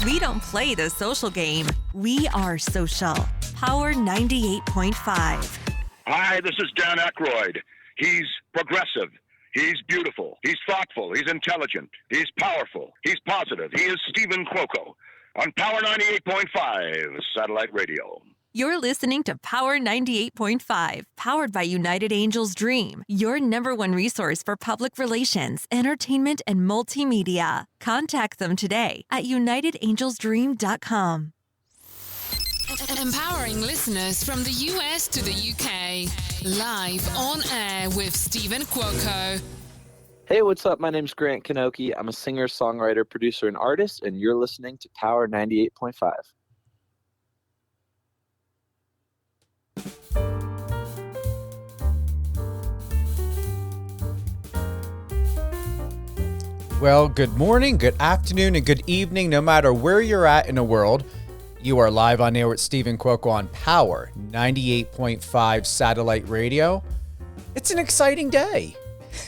We don't play the social game. We are social. Power 98.5. Hi, this is Dan Aykroyd. He's progressive. He's beautiful. He's thoughtful. He's intelligent. He's powerful. He's positive. He is Stephen Cuoco on Power 98.5 Satellite Radio. You're listening to Power 98.5, powered by United Angels Dream, your #1 resource for public relations, entertainment, and multimedia. Contact them today at unitedangelsdream.com. Empowering listeners from the US to the UK. Live on air with Stephen Cuoco. Hey, what's up? My name's Grant Kanoki. I'm a singer, songwriter, producer, and artist, and you're listening to Power 98.5. Well, good morning, good afternoon, and good evening, no matter where you're at in the world. You are live on air with Stephen Cuoco on Power 98.5 Satellite Radio. It's an exciting day.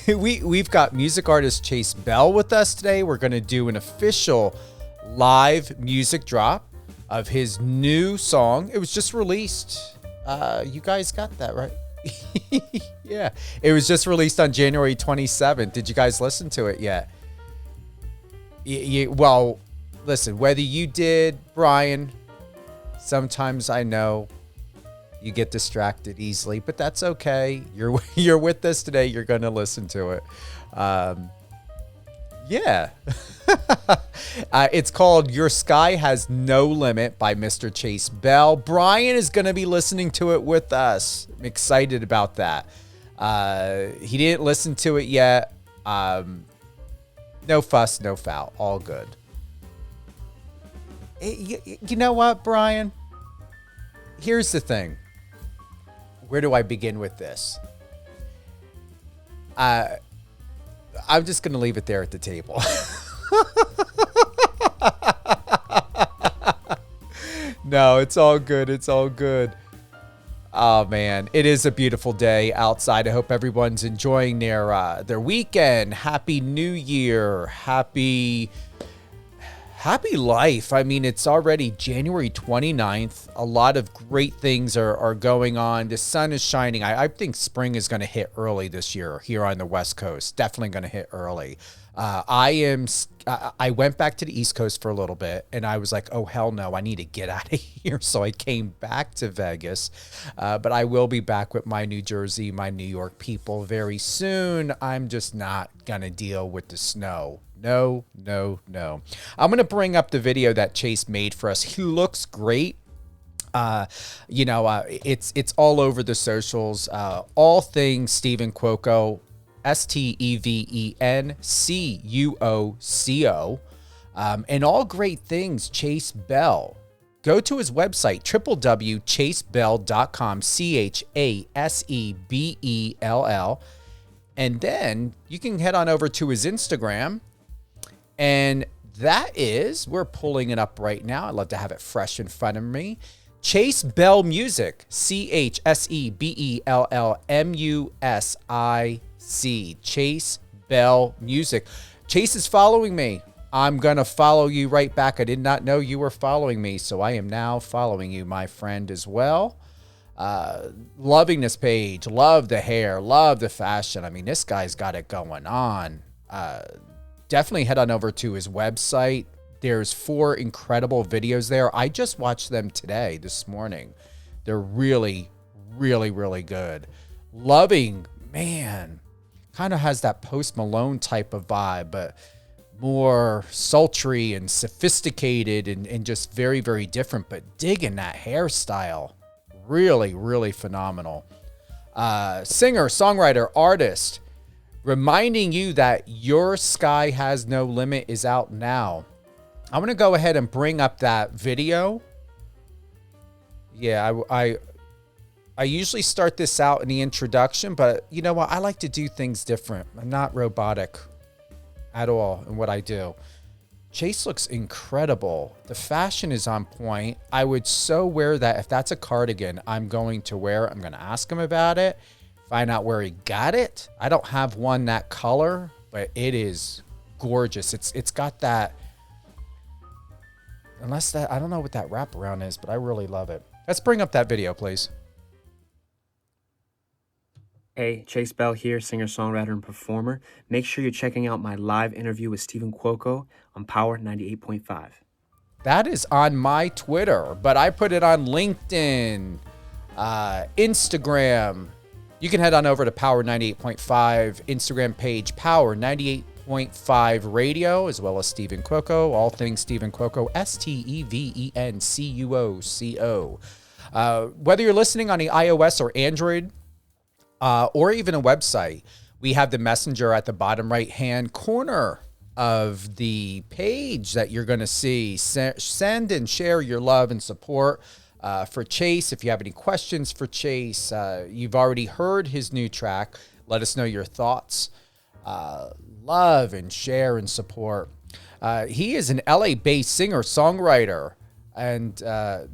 We've got music artist Chase Bell with us today. We're going to do an official live music drop of his new song. It was just released. You guys got that, right? Yeah. It was just released on January 27th. Did you guys listen to it yet? Well, listen, whether you did, Brian, sometimes I know you get distracted easily, but that's okay. You're with us today. You're going to listen to it. Yeah. It's called Your Sky Has No Limit by Mr. Chase Bell. Brian is going to be listening to it with us. I'm excited about that. He didn't listen to it yet. No fuss, no foul. All good. You know what, Brian? Here's the thing. Where do I begin with this? I'm just going to leave it there at the table. No, it's all good. It's all good. Oh, man. It is a beautiful day outside. I hope everyone's enjoying their weekend. Happy New Year. Happy life. I mean, it's already January 29th. A lot of great things are going on. The sun is shining. I think spring is going to hit early this year here on the West Coast. Definitely going to hit early. I went back to the East Coast for a little bit, and I was like, oh, hell no, I need to get out of here. So I came back to Vegas, but I will be back with my New Jersey, my New York people very soon. I'm just not going to deal with the snow. No. I'm going to bring up the video that Chase made for us. He looks great. It's all over the socials. All things Stephen Cuoco, StevenCuoco, and all great things Chase Bell. Go to his website, www.chasebell.com, ChaseBell, and then you can head on over to his Instagram. And that is, we're pulling it up right now. I'd love to have it fresh in front of me. Chase Bell Music, ChaseBellMusic. Chase Bell Music. Chase is following me. I'm going to follow you right back. I did not know you were following me, so I am now following you, my friend, as well. Loving this page. Love the hair. Love the fashion. I mean, this guy's got it going on. Definitely head on over to his website. There's 4 incredible videos there. I just watched them this morning. They're really, really, really good. Loving, man, kind of has that Post Malone type of vibe, but more sultry and sophisticated and just very, very different, but digging that hairstyle. Really, really phenomenal. Singer, songwriter, artist. Reminding you that Your Sky Has No Limit is out now. I'm going to go ahead and bring up that video. Yeah, I usually start this out in the introduction, but you know what? I like to do things different. I'm not robotic at all in what I do. Chase looks incredible. The fashion is on point. I would so wear that. If that's a cardigan, I'm going to wear it. I'm going to ask him about it. Find out where he got it. I don't have one that color, but it is gorgeous. It's got that Unless that, I don't know what that wraparound is, but I really love it. Let's bring up that video, please. Hey, Chase Bell here, singer-songwriter and performer. Make sure you're checking out my live interview with Stephen Cuoco on Power 98.5. That is on my Twitter, but I put it on LinkedIn, Instagram. You can head on over to Power 98.5 Instagram page, Power 98.5 Radio, as well as Stephen Cuoco. All things Stephen Cuoco, StevenCuoco. Whether you're listening on the iOS or Android, or even a website, we have the messenger at the bottom right-hand corner of the page that you're going to see. Send and share your love and support for Chase. If you have any questions for Chase, you've already heard his new track. Let us know your thoughts. Love and share and support. He is an LA-based singer-songwriter and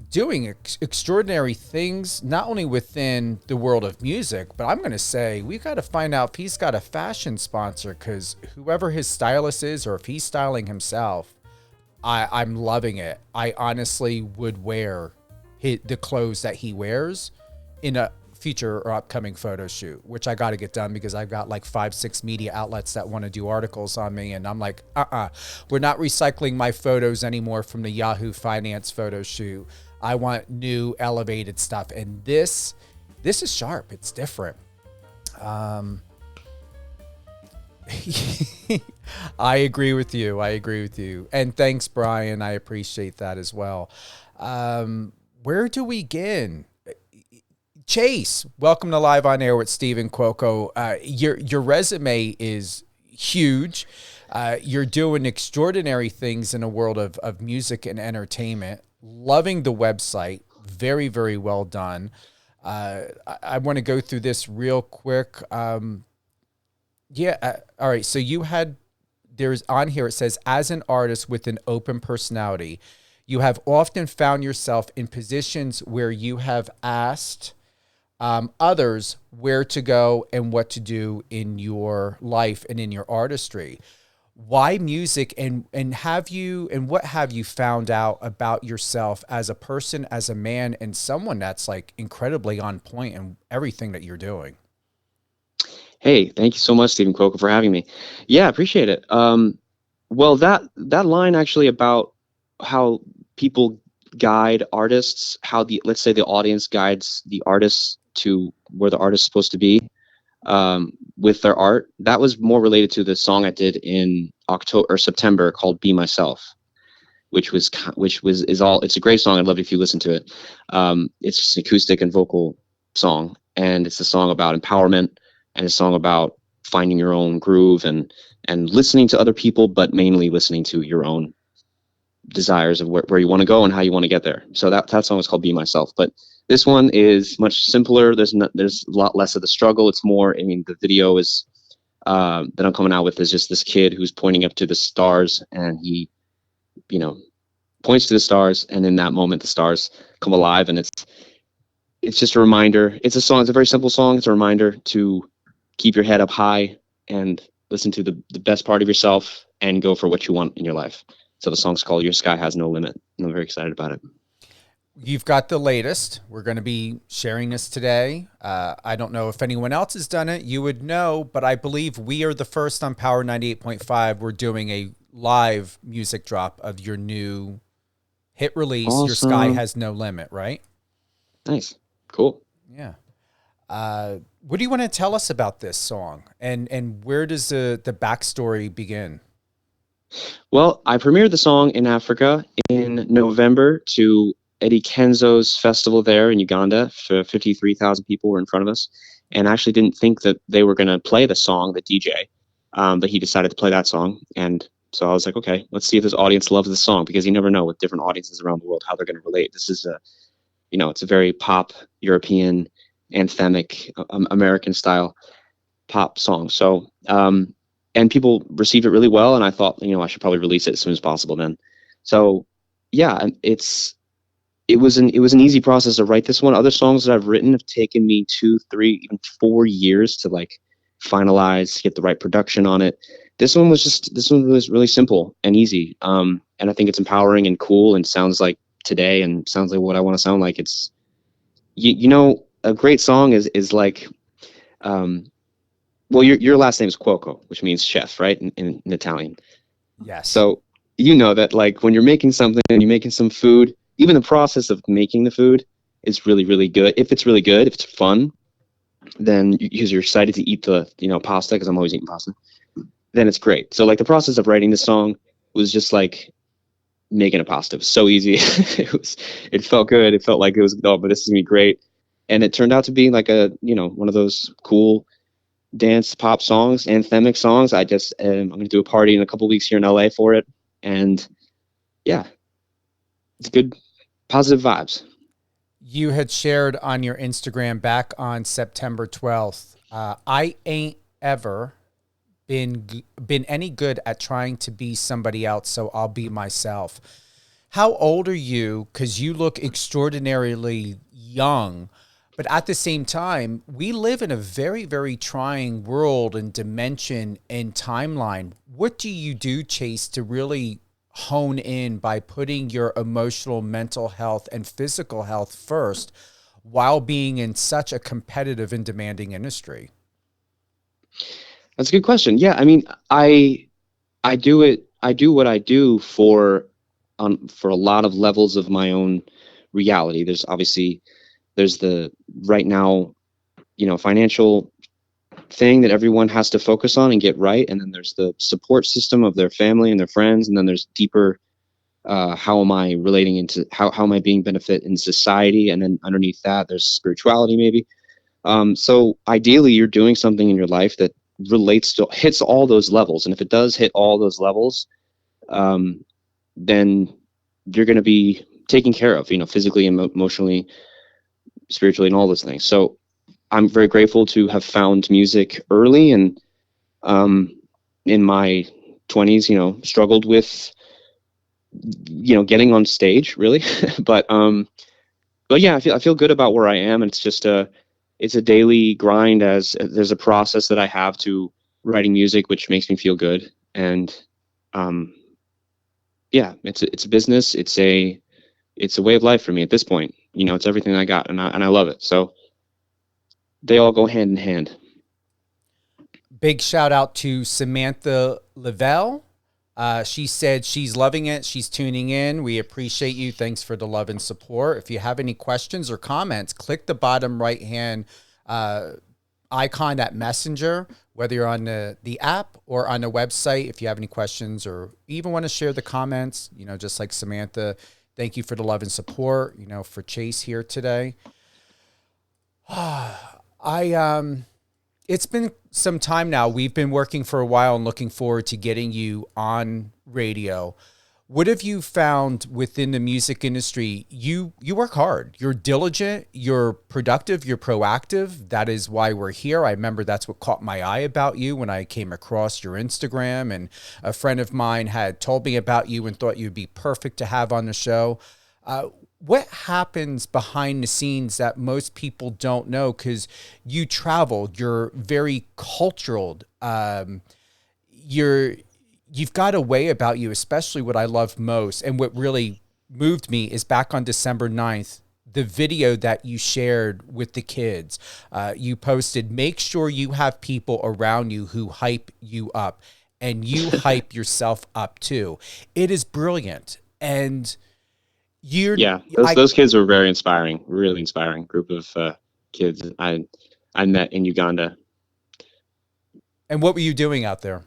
doing extraordinary things, not only within the world of music, but I'm going to say we've got to find out if he's got a fashion sponsor, because whoever his stylist is, or if he's styling himself, I'm loving it. I honestly would wear the clothes that he wears in a future or upcoming photo shoot, which I got to get done because I've got like 5-6 media outlets that want to do articles on me, and I'm like, we're not recycling my photos anymore from the Yahoo Finance photo shoot. I want new elevated stuff, and this is sharp. It's different. I agree with you. And thanks, Brian. I appreciate that as well. Where do we begin? Chase, welcome to Live on Air with Stephen Cuoco. Your resume is huge. You're doing extraordinary things in the world of music and entertainment. Loving the website. Very, very well done. I want to go through this real quick. All right. So there's on here, it says, as an artist with an open personality, you have often found yourself in positions where you have asked others where to go and what to do in your life and in your artistry. Why music, and what have you found out about yourself as a person, as a man, and someone that's like incredibly on point in everything that you're doing? Hey, thank you so much, Stephen Cuoco, for having me. Yeah, appreciate it. Well, that line actually about how people guide artists, how let's say the audience guides the artists to where the artist's supposed to be with their art. That was more related to the song I did in October or September called "Be Myself," it's a great song. I'd love it if you listen to it. It's just an acoustic and vocal song, and it's a song about empowerment, and a song about finding your own groove and listening to other people, but mainly listening to your own desires of where you want to go and how you want to get there. So that song is called "Be Myself." But this one is much simpler. There's a lot less of the struggle. It's more, the video is that I'm coming out with is just this kid who's pointing up to the stars, and he, points to the stars, and in that moment the stars come alive, and it's just a reminder. It's a very simple song. It's a reminder to keep your head up high and listen to the best part of yourself and go for what you want in your life. So the song's called "Your Sky Has No Limit," and I'm very excited about it. You've got the latest. We're going to be sharing this today. I don't know if anyone else has done it. You would know, but I believe we are the first on Power 98.5. We're doing a live music drop of your new hit release, awesome. Your Sky Has No Limit, right? Nice. Cool. Yeah. What do you want to tell us about this song? And where does the backstory begin? Well, I premiered the song in Africa in November to Eddie Kenzo's festival there in Uganda. 53,000 people were in front of us, and I actually didn't think that they were going to play the song, the DJ, but he decided to play that song. And so I was like, okay, let's see if this audience loves this song, because you never know with different audiences around the world how they're going to relate. This is it's a very pop, European, anthemic, American style pop song. So, and people received it really well, and I thought, I should probably release it as soon as possible then. So, yeah, it was an easy process to write this one. Other songs that I've written have taken me 2, 3, even 4 years to finalize, get the right production on it. this one was really simple and easy. And I think it's empowering and cool and sounds like today and sounds like what I want to sound like. It's, you know, a great song is like, well, your last name is Cuoco, which means chef, right? In Italian. Yes. So you know that like when you're making something and you're making some food, even the process of making the food is really, really good. If it's really good, if it's fun, then because you're excited to eat the, you know, pasta, because I'm always eating pasta, then it's great. So like the process of writing this song was just like making a pasta. It was so easy. It felt good. It felt like it was, oh, but this is gonna be great. And it turned out to be like a, you know, one of those cool dance pop songs, anthemic songs. I just, I'm going to do a party in a couple weeks here in LA for it. And yeah, it's good, positive vibes. You had shared on your Instagram back on September 12th, I ain't ever been any good at trying to be somebody else, so I'll be myself. How old are you? Because you look extraordinarily young, but at the same time, we live in a very, very trying world and dimension and timeline. What do you do, Chase, to really hone in by putting your emotional, mental health, and physical health first while being in such a competitive and demanding industry? That's a good question. Yeah, I mean, I do what I do for a lot of levels of my own reality. There's the right now, you know, financial thing that everyone has to focus on and get right, and then there's the support system of their family and their friends, and then there's deeper, how am I relating into how am I being benefit in society, and then underneath that there's spirituality maybe. So ideally you're doing something in your life that hits all those levels, and if it does hit all those levels, then you're going to be taken care of, you know, physically, emotionally, spiritually, and all those things. So I'm very grateful to have found music early, and in my 20s, you know, struggled with, you know, getting on stage really. but yeah, I feel good about where I am, and it's just it's a daily grind, as there's a process that I have to writing music which makes me feel good. And yeah, it's a business, it's a way of life for me at this point. You know, it's everything I got, and I love it. So they all go hand in hand. Big shout out to Samantha Lavelle. She said she's loving it. She's tuning in. We appreciate you. Thanks for the love and support. If you have any questions or comments, click the bottom right-hand icon at Messenger, whether you're on the app or on the website. If you have any questions or even want to share the comments, you know, just like Samantha, thank you for the love and support, you know, for Chase here today. It's been some time now. We've been working for a while and looking forward to getting you on radio. What have you found within the music industry? You work hard. You're diligent. You're productive. You're proactive. That is why we're here. I remember that's what caught my eye about you when I came across your Instagram, and a friend of mine had told me about you and thought you'd be perfect to have on the show. What happens behind the scenes that most people don't know? Because you travel, you're very cultural. You've got a way about you, especially what I love most. And what really moved me is back on December 9th, the video that you shared with the kids. You posted, make sure you have people around you who hype you up, and you hype yourself up too. It is brilliant. And those kids were very inspiring, really inspiring group of kids I met in Uganda. And what were you doing out there?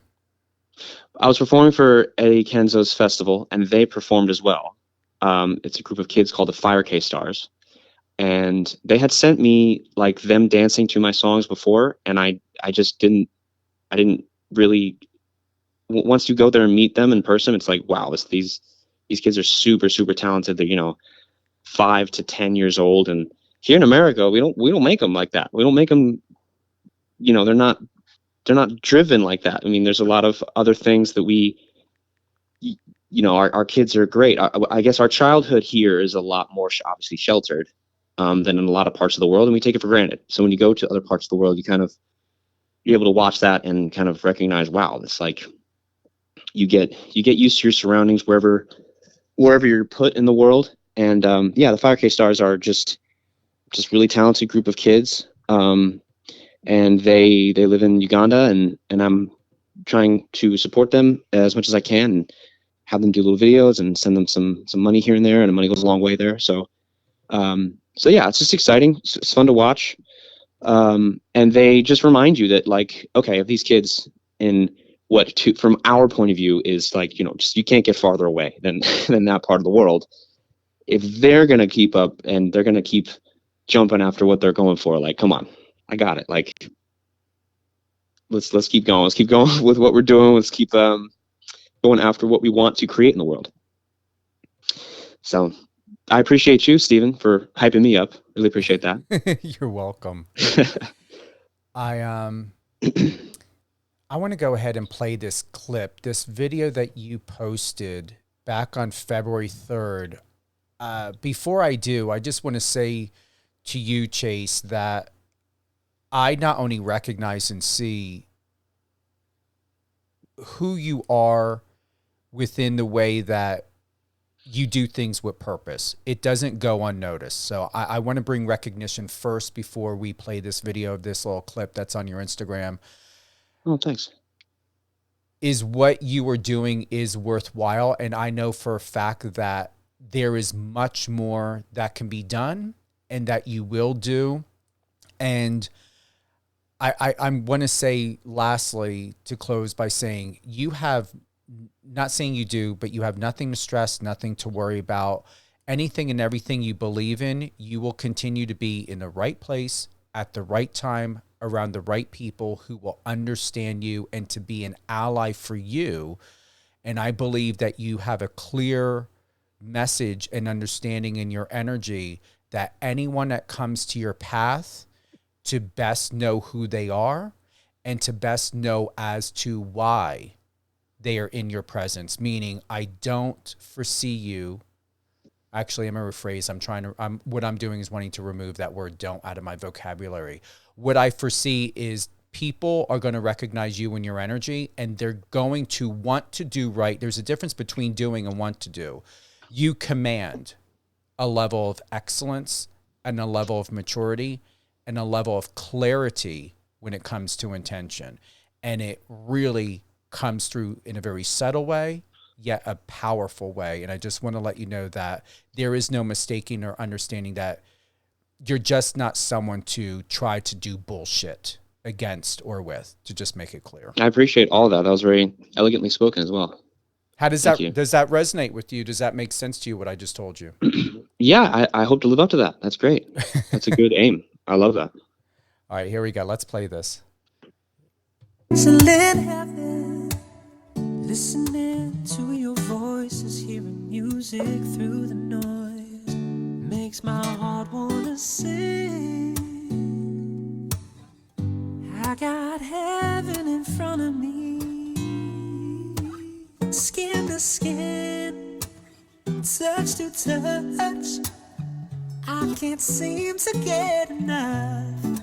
I was performing for Eddie Kenzo's festival, and they performed as well. It's a group of kids called the Fire K Stars, and they had sent me like them dancing to my songs before, and I didn't really. Once you go there and meet them in person, it's like, wow, these kids are super, super talented. They're, you know, 5 to 10 years old. And here in America, we don't make them like that. We don't make them, you know, they're not driven like that. I mean, there's a lot of other things that you know, our kids are great. I guess our childhood here is a lot more obviously sheltered than in a lot of parts of the world, and we take it for granted. So when you go to other parts of the world, you kind of, you're able to watch that and kind of recognize, wow, it's like you get used to your surroundings wherever you're put in the world. And yeah, the Fire K Stars are just really talented group of kids. And they live in Uganda, and I'm trying to support them as much as I can and have them do little videos and send them some money here and there, and the money goes a long way there. So so yeah, it's just exciting. It's fun to watch. And they just remind you that, like, okay, if these kids in from our point of view is like, you know, just you can't get farther away than than that part of the world. If they're gonna keep up and they're gonna keep jumping after what they're going for, like, come on, I got it. Like, let's keep going. Let's keep going with what we're doing. Let's keep going after what we want to create in the world. So I appreciate you, Stephen, for hyping me up. Really appreciate that. You're welcome. I want to go ahead and play this clip, this video that you posted back on February 3rd. Before I do, I just want to say to you, Chase, that I not only recognize and see who you are within the way that you do things with purpose. It doesn't go unnoticed. So I want to bring recognition first before we play this video of this little clip that's on your Instagram. Oh, thanks. Is what you are doing is worthwhile. And I know for a fact that there is much more that can be done and that you will do. And I want to say lastly, to close by saying you have, not saying you do, but you have nothing to stress, nothing to worry about. Anything and everything you believe in, you will continue to be in the right place at the right time around the right people who will understand you and to be an ally for you. And I believe that you have a clear message and understanding in your energy that anyone that comes to your path to best know who they are and to best know as to why they are in your presence. Meaning, I don't foresee you. Actually, I'm going to rephrase. What I'm doing is wanting to remove that word "don't" out of my vocabulary. What I foresee is people are going to recognize you and your energy, and they're going to want to do right. There's a difference between doing and want to do. You command a level of excellence and a level of maturity and a level of clarity when it comes to intention. And it really comes through in a very subtle way, yet a powerful way. And I just want to let you know that there is no mistaking or understanding that you're just not someone to try to do bullshit against or with, to just make it clear. I appreciate all that. That was very elegantly spoken as well. How does that resonate with you? Does that make sense to you, what I just told you? Yeah, I hope to live up to that. That's great. That's a good aim. I love that. All right, here we go. Let's play this. Heaven, listening to your voices, hearing music through the noise, makes my heart wanna sing. I got heaven in front of me, skin to skin, touch to touch. I can't seem to get enough.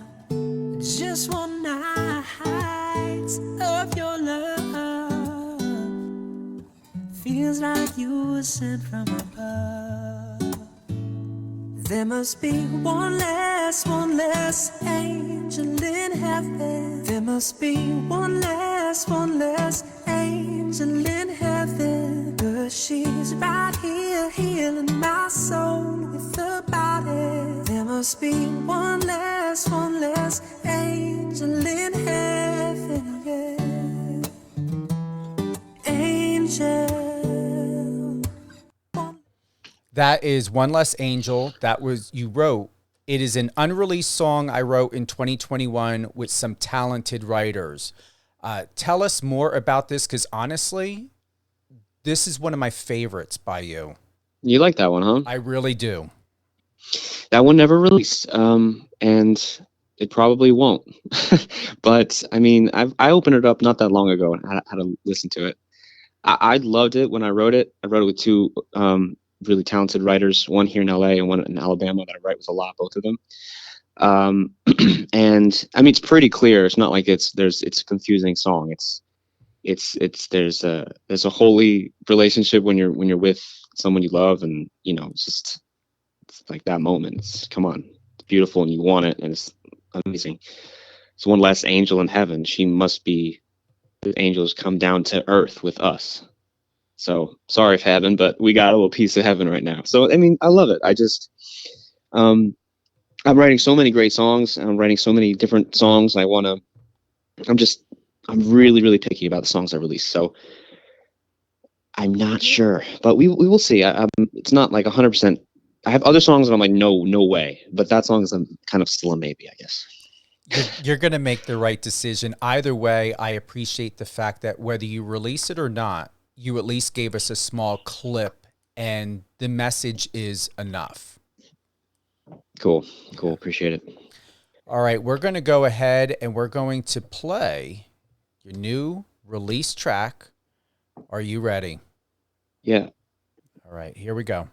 Just one night of your love feels like you were sent from above. There must be one less angel in heaven. There must be one less angel in heaven. But she's right here healing my soul with her body. There must be one less angel in heaven, yeah. Angel. That is One Less Angel. That was, you wrote. It is an unreleased song I wrote in 2021 with some talented writers. Tell us more about this, because honestly, this is one of my favorites by you. You like that one, huh? I really do. That one never released, and it probably won't. But I mean, I opened it up not that long ago and had to listen to it. I loved it when I wrote it. I wrote it with two really talented writers, one here in LA and one in Alabama that I write with a lot, both of them. And I mean, it's pretty clear. It's not like it's a confusing song. There's a holy relationship when you're with someone you love, and it's like that moment. Come on, it's beautiful, and you want it, and it's amazing. It's one less angel in heaven. She must be the angels come down to earth with us. So sorry, heaven, but we got a little piece of heaven right now. So I mean, I love it. I'm writing so many great songs, and I'm writing so many different songs. I'm really, really picky about the songs I release. So I'm not sure, but we will see. It's not like 100%. I have other songs that I'm like, no way. But that song is kind of still a maybe, I guess. You're going to make the right decision. Either way, I appreciate the fact that whether you release it or not, you at least gave us a small clip, and the message is enough. Cool. Appreciate it. All right, we're going to go ahead and we're going to play your new release track. Are you ready? Yeah. All right, here we go.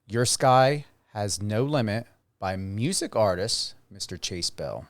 Your Sky Has No Limit by music artist Mr. Chase Bell.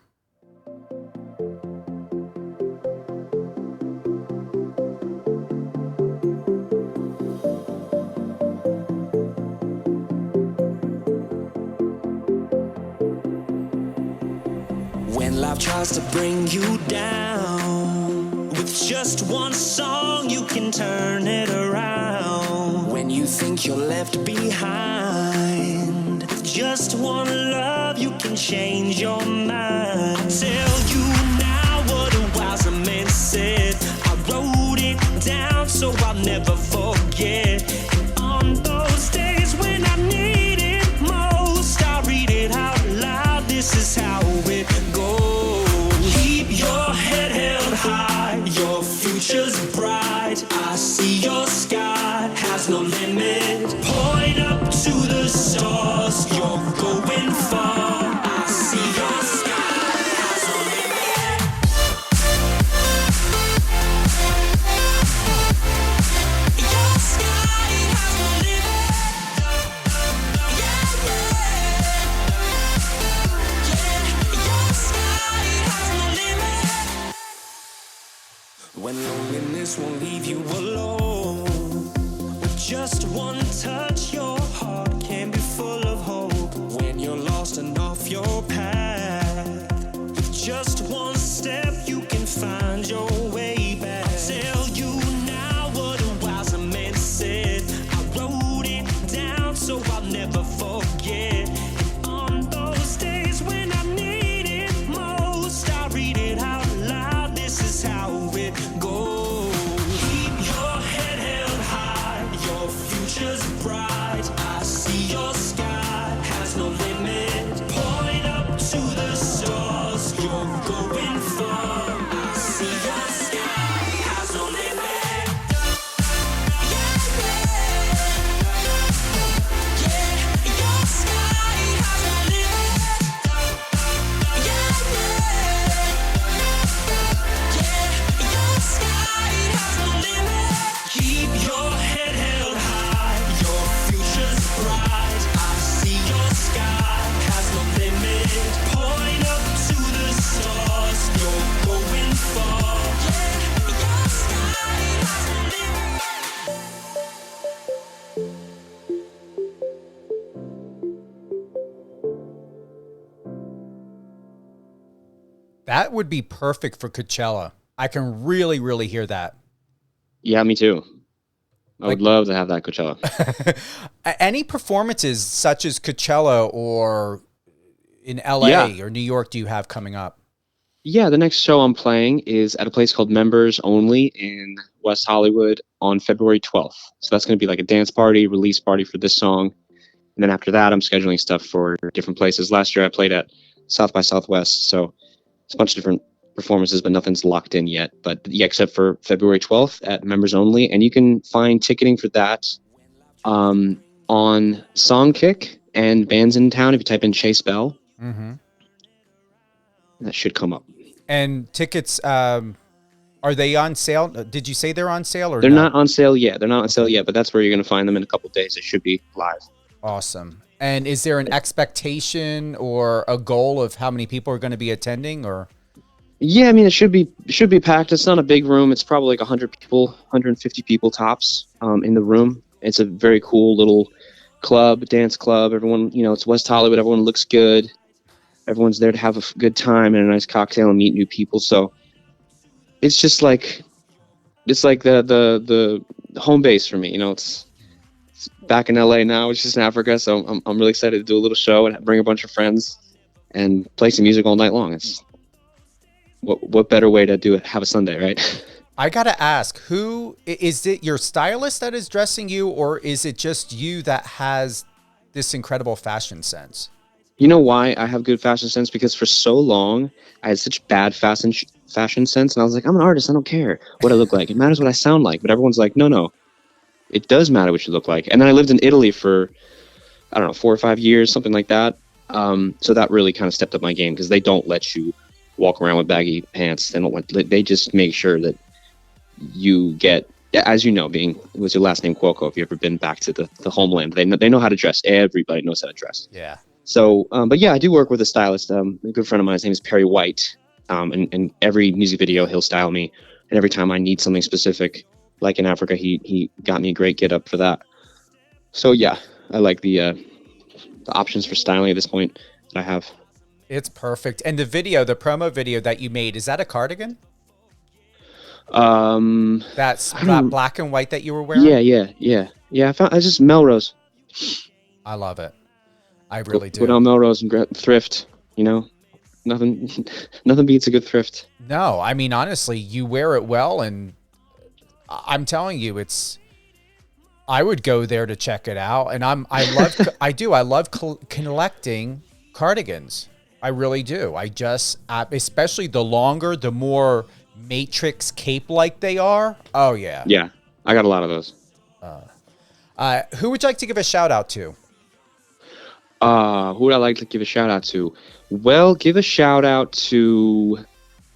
When life tries to bring you down, with just one song you can turn it around. When you think you're left behind, with just one love you can change your mind. I tell you now what a wiser man said. I wrote it down so I'll never forget. And on those days when I need it most, I read it out loud. This is how it goes. Keep your head held high, your future's bright. I see your sky has no limit. Point up to the stars, you're going far. I see your sky has no limit. Your sky has no limit. Your sky has no limit. When loneliness won't leave you alone, with just one touch your heart can be full of hope. When you're lost and off your path, with just one step you can find your way back. I'll tell you now what a wiser man said. I wrote it down so I'll never forget. And on those days when I need it most, I read it out loud. This is how it goes. Keep your head held high, your future's bright. I see your sky has no limit. Point up to the stars, you're going far. I see your sky has no limit. Yeah, your sky has no limit. Yeah, your sky has no limit. Keep your head held high, your future's bright. I see your sky has no limit. Point up to the stars, you're going far. Your sky has no limit. That would be perfect for Coachella. I can really, really hear that. Yeah, me too. I would love to have that Coachella. Any performances such as Coachella or in LA or New York do you have coming up? Yeah, the next show I'm playing is at a place called Members Only in West Hollywood on February 12th. So that's going to be like a dance party, release party for this song. And then after that, I'm scheduling stuff for different places. Last year, I played at South by Southwest. So it's a bunch of different performances, but nothing's locked in yet. But yeah, except for February 12th at Members Only. And you can find ticketing for that on Songkick and Bands in Town if you type in Chase Bell. Mm-hmm. That should come up. And tickets, are they on sale? Did you say they're on sale or They're no? not on sale yet. They're not on sale yet, but that's where you're going to find them in a couple of days. It should be live. Awesome. And is there an expectation or a goal of how many people are going to be attending, or? Yeah, I mean, it should be packed. It's not a big room. It's probably like 100 people, 150 people tops in the room. It's a very cool little dance club. Everyone, it's West Hollywood. Everyone looks good. Everyone's there to have a good time and a nice cocktail and meet new people. So it's just like, the home base for me. It's back in LA now. It's just in Africa. So I'm really excited to do a little show and bring a bunch of friends and play some music all night long. It's what better way to do it? Have a Sunday, right? I gotta ask, who is it? Your stylist that is dressing you, or is it just you that has this incredible fashion sense? You know why I have good fashion sense? Because for so long I had such bad fashion sense, and I was like, I'm an artist. I don't care what I look like. It matters what I sound like. But everyone's like, no, it does matter what you look like. And then I lived in Italy for, I don't know, 4 or 5 years, something like that. So that really kind of stepped up my game, because they don't let you walk around with baggy pants. They just make sure that you get, as you know, was your last name Cuoco, if you've ever been back to the homeland, they know how to dress. Everybody knows how to dress. Yeah. So, but yeah, I do work with a stylist. A good friend of mine, his name is Perry White. And every music video he'll style me. And every time I need something specific, like in Africa, he got me a great get up for that. So yeah, I like the options for styling at this point that I have. It's perfect. And the promo video that you made, is that a cardigan? That's that black and white that you were wearing? Yeah. I just Melrose. I love it. I really do. Put on Melrose and thrift, nothing beats a good thrift. No, I mean, honestly, you wear it well, and I'm telling you, I would go there to check it out. And I love collecting cardigans. I really do. Especially the longer, the more matrix cape-like they are. Oh yeah. Yeah, I got a lot of those. Who would you like to give a shout out to? Who would I like to give a shout out to? Well, give a shout out to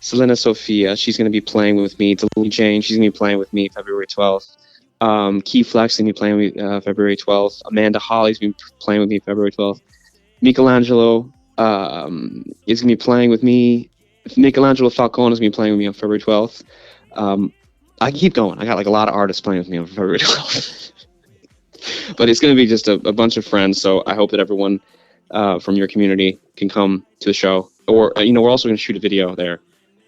Selena Sophia. She's going to be playing with me. Delaney Jane, she's going to be playing with me February 12th. Key Flex is going to be playing with me February 12th. Amanda Holly's going to be playing with me February 12th. Michelangelo is going to be playing with me. Michelangelo Falcone is going to be playing with me on February 12th. I can keep going. I got like a lot of artists playing with me on February 12th. But it's going to be just a bunch of friends, so I hope that everyone from your community can come to the show. Or, we're also going to shoot a video there,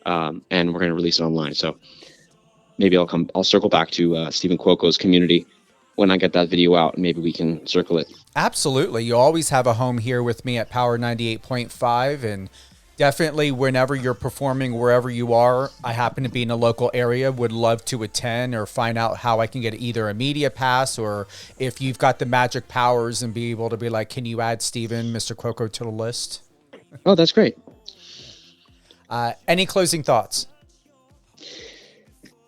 and we're going to release it online. So maybe I'll circle back to Stephen Cuoco's community when I get that video out, and maybe we can circle it. Absolutely. You always have a home here with me at Power 98.5, and definitely whenever you're performing, wherever you are, I happen to be in a local area, would love to attend or find out how I can get either a media pass, or if you've got the magic powers and be able to be like, can you add Stephen, Mr. Cuoco to the list? Oh, that's great. Any closing thoughts?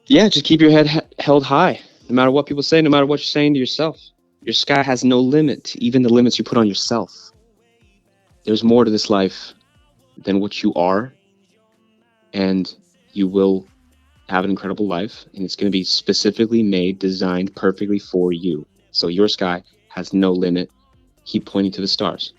Yeah, just keep your head held high, no matter what people say, no matter what you're saying to yourself. Your sky has no limit, even the limits you put on yourself. There's more to this life than what you are, and you will have an incredible life, and it's going to be specifically made, designed perfectly for you. So your sky has no limit. Keep pointing to the stars.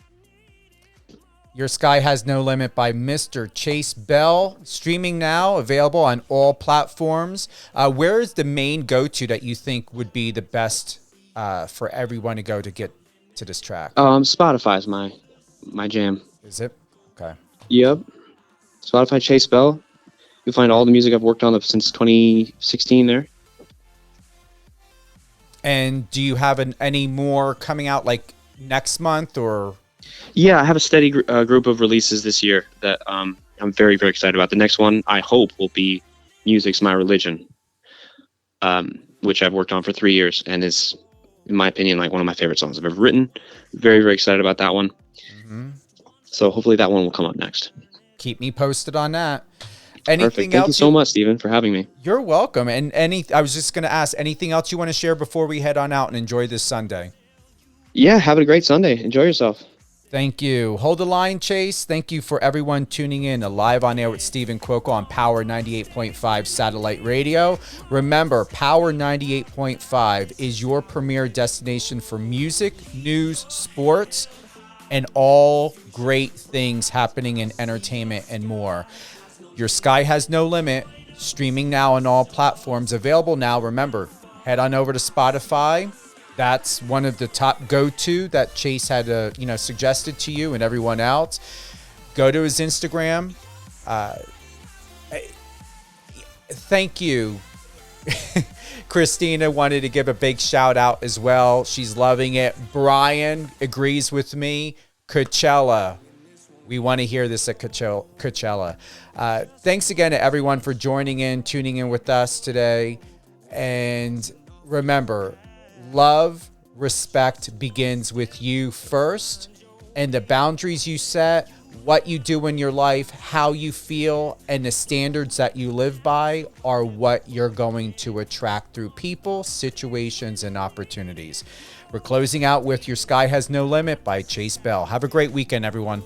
Your Sky Has No Limit by Mr. Chase Bell, streaming now, available on all platforms. Where is the main go-to that you think would be the best for everyone to go to get to this track? Spotify is my jam. Is it? Okay. Yep. Spotify, Chase Bell. You'll find all the music I've worked on since 2016 there. And do you have any more coming out like next month or? Yeah, I have a steady group of releases this year that I'm very, very excited about. The next one, I hope, will be Music's My Religion, which I've worked on for 3 years and is, in my opinion, like one of my favorite songs I've ever written. Very, very excited about that one. Mm-hmm. So hopefully that one will come up next. Keep me posted on that. Perfect. Thank you so much, Stephen, for having me. You're welcome. And I was just going to ask, anything else you want to share before we head on out and enjoy this Sunday? Yeah, have a great Sunday. Enjoy yourself. Thank you. Hold the line, Chase. Thank you for everyone tuning in to Live on Air with Stephen Cuoco on Power 98.5 Satellite Radio. Remember, Power 98.5 is your premier destination for music, news, sports, and all great things happening in entertainment and more. Your sky has no limit. Streaming now on all platforms. Available now. Remember, head on over to Spotify. That's one of the top go-to that Chase had suggested to you and everyone else. Go to his Instagram. Thank you. Christina wanted to give a big shout out as well. She's loving it. Brian agrees with me. Coachella. We want to hear this at Coachella. Thanks again to everyone for joining in, tuning in with us today. And remember, love, respect begins with you first. And the boundaries you set, what you do in your life, how you feel, and the standards that you live by are what you're going to attract through people, situations, and opportunities. We're closing out with Your Sky Has No Limit by Chase Bell. Have a great weekend, everyone.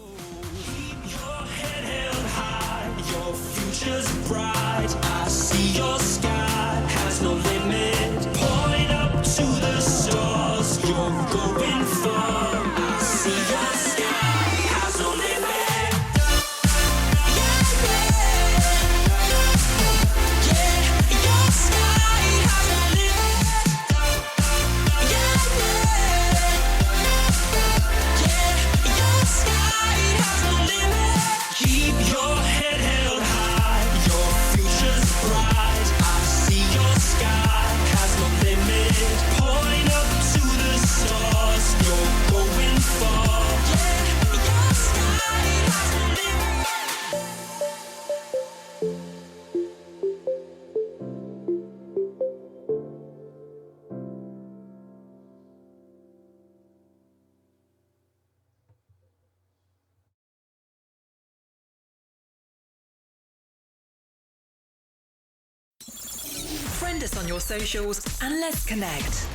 Friend us on your socials and let's connect.